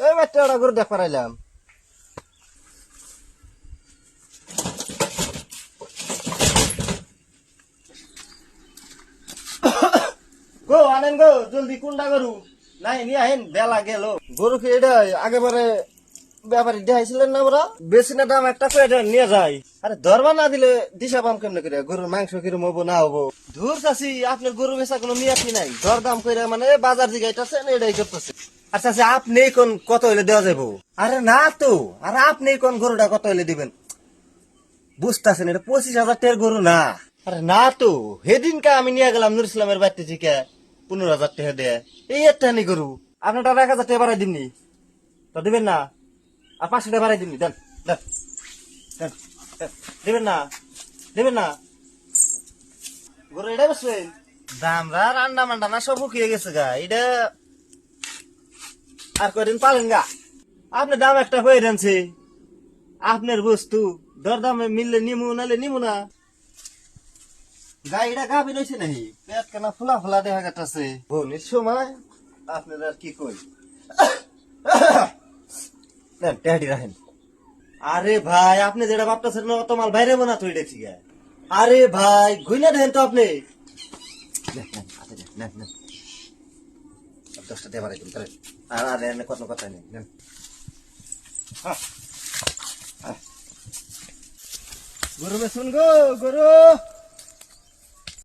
এই বাচ্চাটা করে দেখ পারাইলাম। গো আনেন গো, জলদি কোনটা গরু নাই নিয়ে আহেন, বেলা গেল। গরু কি এটা আগেবারে ব্যাপারী দেখাইছিলেন না? ওরা বেশি না দাম একটা করে নিয়ে যায়। আরে ধরবা না দিলে দিশা পাম কেমনে করে? গরুর মাংস কিরম হবো না হবো? ধুর চাষি, আপনার গরু বেচা কোনো নিয়াতি নাই। দর দাম করে মানে বাজার জিগাইতেছে এটাই করতেছে। আচ্ছা আচ্ছা, আপনি কোন কত হইলে দেওয়া যাবো? আরে না তো, আরে আপনি কোন গরুটা কত হইলে দিবেন? বুঝতেছেন এটা 25,000 টাকার গরু না। আরে না তো, সেদিনকে আমি নিয়ে গেলাম নুর ইসলামের বাড়িতে থেকে 15,000 টাকা দেয়। এই একটা নি গরু আপনার 1,000 টাকা বাড়াই দিমনি তো দিবেন না? আর 500 টাকা বাড়াই দিমনি, দেন দেন দেন দেন। দিবেন না? দিবেন না? গরু এটা বসবেন দাম রান্না মান্ডা না সব উকিয়ে গেছে গা। এটা আর কয়দিন পালেন গা। আপনি দাম একটা হয়ে দেনছে, আপনার বস্তু দরদামে মিললে নিমু, নালে নিমু না। গাড়িটা গাভী রয়েছে নাকি? পেট কেনা ফোলা ফোলা দেখা যাচ্ছে। বনির সময় আপনার আর কি কই। দেন টেহাটি রাখেন। আরে ভাই, আপনি যেটা ভাবতেছেন না অত মাল বাইরে মনে তো এটা ঠিক। আরে ভাই ঘুইনা দেন তো আপনি। নেন, নেন, হাতে নেন, নেন, নেন। 10টা দিয়ে বাড়াই দিন তাহলে। আর এনে কত কথা নেই, নেন। হ্যাঁ, হ্যাঁ। গরু বেচুন গো, গরু।